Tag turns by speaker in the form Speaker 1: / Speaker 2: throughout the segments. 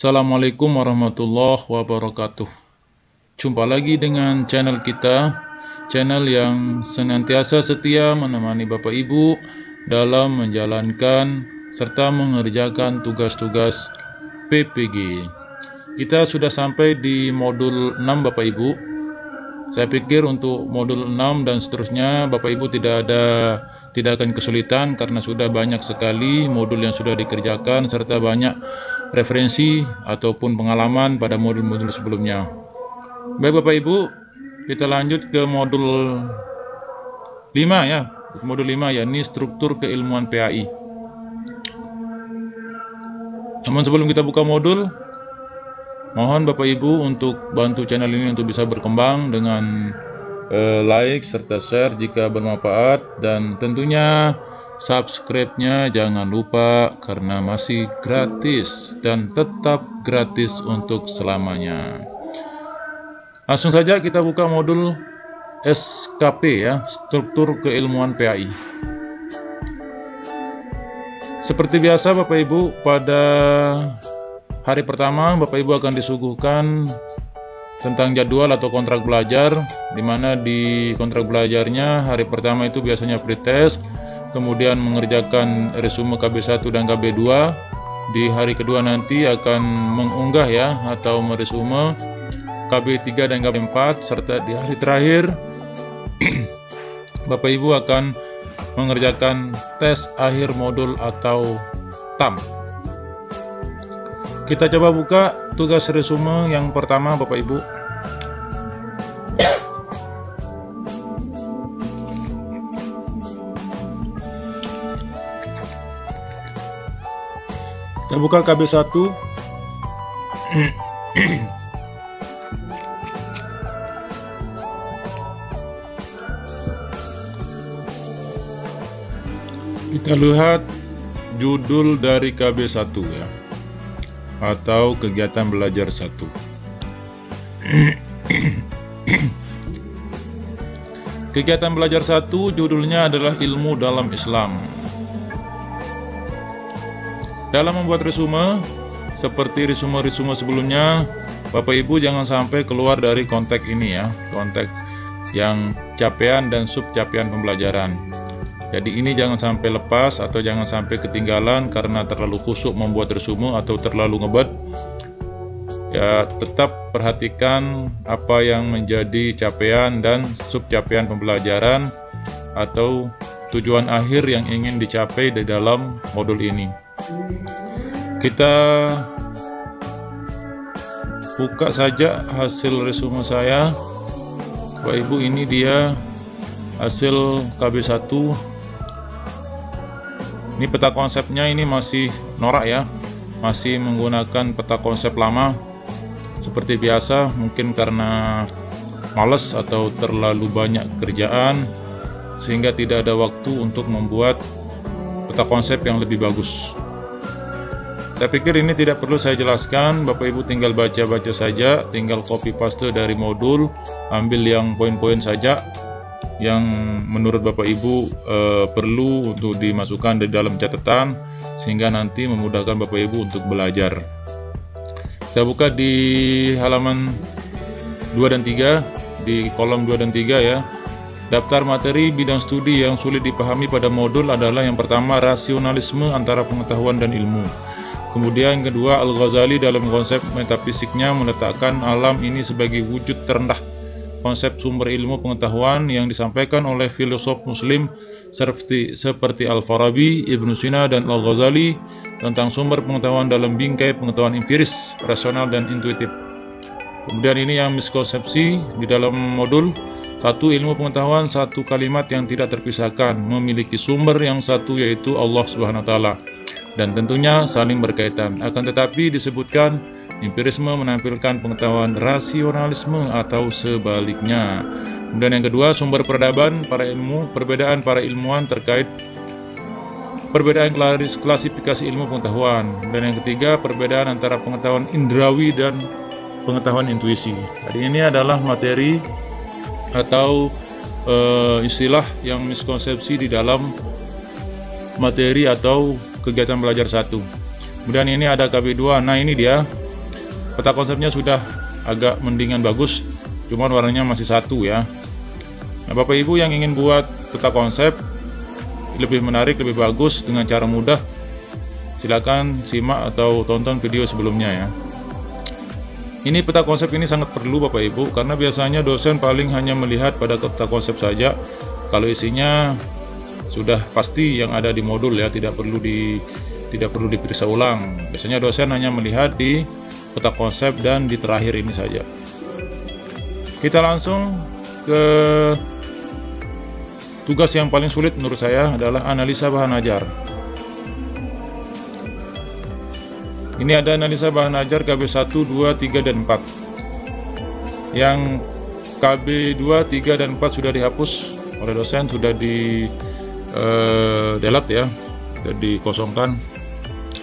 Speaker 1: Assalamualaikum warahmatullahi wabarakatuh. Jumpa lagi dengan channel kita, channel yang senantiasa setia menemani Bapak Ibu dalam menjalankan serta mengerjakan tugas-tugas PPG. Kita sudah sampai di modul 6 Bapak Ibu. Saya pikir untuk modul 6 dan seterusnya Bapak Ibu tidak akan kesulitan karena sudah banyak sekali modul yang sudah dikerjakan serta banyak referensi ataupun pengalaman pada modul-modul sebelumnya. Baik Bapak Ibu, kita lanjut ke modul 5 ya. Modul 5 yakni struktur keilmuan PAI. Namun sebelum kita buka modul, mohon Bapak Ibu untuk bantu channel ini untuk bisa berkembang dengan like serta share jika bermanfaat, dan tentunya subscribe-nya jangan lupa karena masih gratis dan tetap gratis untuk selamanya. Langsung saja kita buka modul SKP ya, struktur keilmuan PAI. Seperti biasa Bapak Ibu, pada hari pertama Bapak Ibu akan disuguhkan tentang jadwal atau kontrak belajar, di mana di kontrak belajarnya hari pertama itu biasanya pretest, kemudian mengerjakan resume KB1 dan KB2. Di hari kedua nanti akan mengunggah ya atau meresume KB3 dan KB4, serta di hari terakhir Bapak Ibu akan mengerjakan tes akhir modul atau TAM. Kita coba buka tugas resume yang pertama Bapak Ibu. Kita buka KB1. Kita lihat judul dari KB1 ya, atau kegiatan belajar 1. Kegiatan belajar 1 judulnya adalah ilmu dalam Islam. Dalam membuat resume, seperti resume-resume sebelumnya, Bapak Ibu jangan sampai keluar dari konteks ini ya, konteks yang capaian dan subcapaian pembelajaran. Jadi ini jangan sampai lepas atau jangan sampai ketinggalan karena terlalu khusyuk membuat resume atau terlalu ngebet. Ya, tetap perhatikan apa yang menjadi capaian dan subcapaian pembelajaran atau tujuan akhir yang ingin dicapai di dalam modul ini. Kita buka saja hasil resume saya. Bapak Ibu, ini dia hasil KB1. Ini peta konsepnya, ini masih norak ya, masih menggunakan peta konsep lama. Seperti biasa, mungkin karena males atau terlalu banyak kerjaan sehingga tidak ada waktu untuk membuat peta konsep yang lebih bagus. Saya pikir ini tidak perlu saya jelaskan, Bapak Ibu tinggal baca-baca saja, tinggal copy paste dari modul, ambil yang poin-poin saja yang menurut Bapak Ibu perlu untuk dimasukkan di dalam catatan sehingga nanti memudahkan Bapak Ibu untuk belajar. Kita buka di halaman 2 dan 3, di kolom 2 dan 3 ya. Daftar materi bidang studi yang sulit dipahami pada modul adalah yang pertama rasionalisme antara pengetahuan dan ilmu. Kemudian yang kedua, Al-Ghazali dalam konsep metafisiknya meletakkan alam ini sebagai wujud terendah. Konsep sumber ilmu pengetahuan yang disampaikan oleh filosof muslim seperti Al-Farabi, Ibnu Sina, dan Al-Ghazali tentang sumber pengetahuan dalam bingkai pengetahuan empiris, rasional, dan intuitif. Kemudian ini yang miskonsepsi di dalam modul 1, ilmu pengetahuan satu kalimat yang tidak terpisahkan, memiliki sumber yang satu yaitu Allah Subhanahu wa taala, dan tentunya saling berkaitan. Akan tetapi disebutkan empirisme menampilkan pengetahuan rasionalisme atau sebaliknya. Kemudian yang kedua, sumber peradaban para ilmu, perbedaan para ilmuwan terkait perbedaan klasifikasi ilmu pengetahuan. Dan yang ketiga, perbedaan antara pengetahuan indrawi dan pengetahuan intuisi. Jadi ini adalah materi atau istilah yang miskonsepsi di dalam materi atau kegiatan belajar 1. Kemudian ini ada KB2. Nah, ini dia peta konsepnya sudah agak mendingan bagus, cuman warnanya masih satu ya. Nah, Bapak Ibu yang ingin buat peta konsep lebih menarik, lebih bagus dengan cara mudah, silakan simak atau tonton video sebelumnya ya. Ini peta konsep ini sangat perlu Bapak Ibu, karena biasanya dosen paling hanya melihat pada peta konsep saja. Kalau isinya sudah pasti yang ada di modul ya, tidak perlu diperiksa ulang. Biasanya dosen hanya melihat di peta konsep dan di terakhir ini saja. Kita langsung ke tugas yang paling sulit menurut saya, adalah analisa bahan ajar. Ini ada analisa bahan ajar KB 1, 2, 3, dan 4. Yang KB 2, 3, dan 4 sudah dihapus oleh dosen, sudah di delete ya, sudah dikosongkan.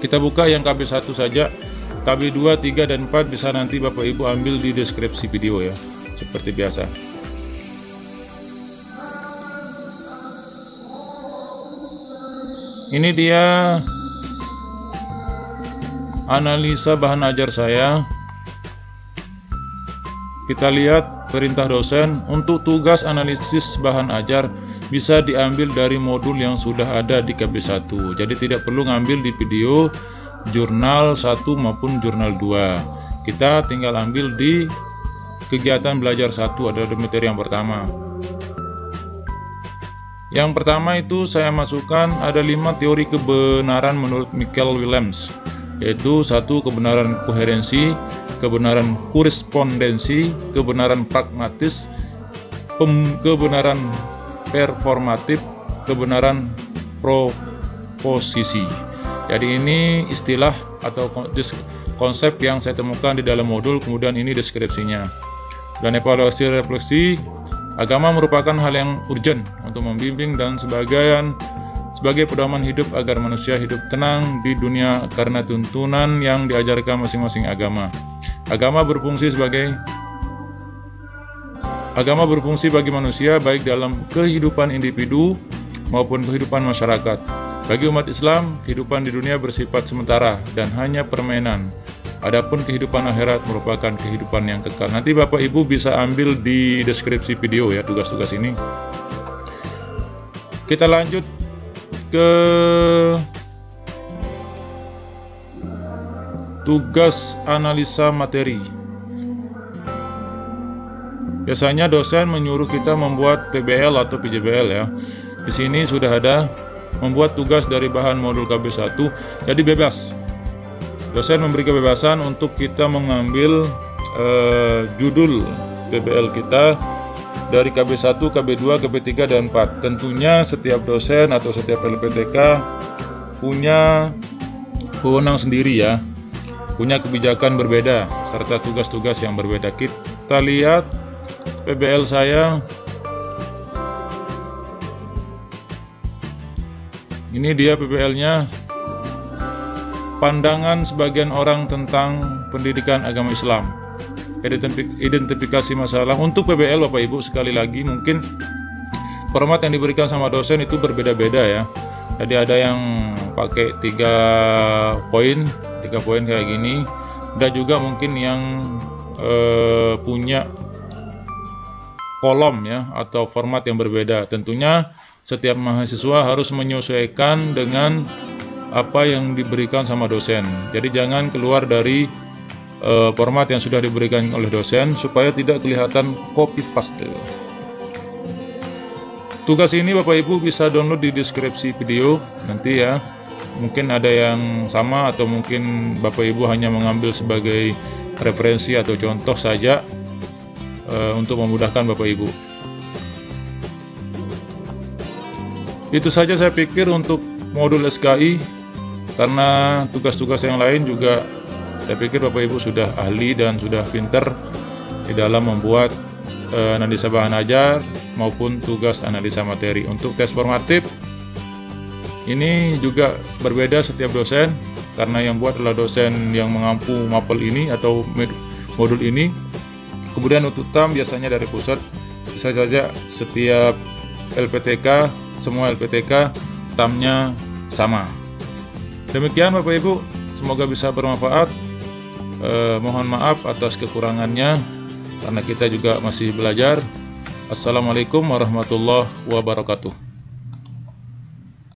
Speaker 1: Kita buka yang KB 1 saja. KB 2, 3, dan 4 bisa nanti Bapak Ibu ambil di deskripsi video ya, seperti biasa. Ini dia analisa bahan ajar saya. Kita lihat perintah dosen untuk tugas analisis bahan ajar bisa diambil dari modul yang sudah ada di KB 1. Jadi tidak perlu ngambil di video jurnal 1 maupun jurnal 2. Kita tinggal ambil di kegiatan belajar 1, adalah materi yang pertama. Yang pertama itu saya masukkan ada 5 teori kebenaran menurut Michael Williams, yaitu 1. Kebenaran koherensi, kebenaran korespondensi, kebenaran pragmatis, kebenaran performatif, kebenaran proposisi. Jadi ini istilah atau konsep yang saya temukan di dalam modul, kemudian ini deskripsinya. Dan evaluasi refleksi, agama merupakan hal yang urgent untuk membimbing dan sebagai pedoman hidup agar manusia hidup tenang di dunia karena tuntunan yang diajarkan masing-masing agama. Agama berfungsi bagi manusia, baik dalam kehidupan individu maupun kehidupan masyarakat. Bagi umat Islam, kehidupan di dunia bersifat sementara dan hanya permainan. Adapun kehidupan akhirat merupakan kehidupan yang kekal. Nanti Bapak Ibu bisa ambil di deskripsi video ya, tugas-tugas ini. Kita lanjut ke tugas analisa materi. Biasanya dosen menyuruh kita membuat PBL atau PJBL ya. Di sini sudah ada membuat tugas dari bahan modul KB 1. Jadi bebas. Dosen memberi kebebasan untuk kita mengambil judul PBL kita dari KB 1, KB 2, KB 3, dan 4. Tentunya setiap dosen atau setiap LPTK punya wewenang sendiri ya, punya kebijakan berbeda serta tugas-tugas yang berbeda. Kita lihat PBL saya. Ini dia PBL-nya. Pandangan sebagian orang tentang pendidikan agama Islam. Identifikasi masalah. Untuk PBL Bapak Ibu, sekali lagi mungkin format yang diberikan sama dosen itu berbeda-beda ya. Jadi ada yang pakai 3 poin kayak gini. Ada juga mungkin yang punya kolom ya, atau format yang berbeda. Tentunya setiap mahasiswa harus menyesuaikan dengan apa yang diberikan sama dosen. Jadi jangan keluar dari format yang sudah diberikan oleh dosen supaya tidak kelihatan copy paste. Tugas ini Bapak Ibu bisa download di deskripsi video nanti ya. Mungkin ada yang sama atau mungkin Bapak Ibu hanya mengambil sebagai referensi atau contoh saja untuk memudahkan Bapak Ibu. Itu saja saya pikir untuk modul SKI, karena tugas-tugas yang lain juga saya pikir Bapak Ibu sudah ahli dan sudah pinter di dalam membuat analisa bahan ajar maupun tugas analisa materi. Untuk tes formatif ini juga berbeda setiap dosen, karena yang buat adalah dosen yang mengampu mapel ini atau modul ini. Kemudian untuk TAM biasanya dari pusat. Bisa saja setiap LPTK, semua LPTK TAM-nya sama. Demikian Bapak Ibu, semoga bisa bermanfaat. Mohon maaf atas kekurangannya, karena kita juga masih belajar. Assalamualaikum warahmatullahi wabarakatuh.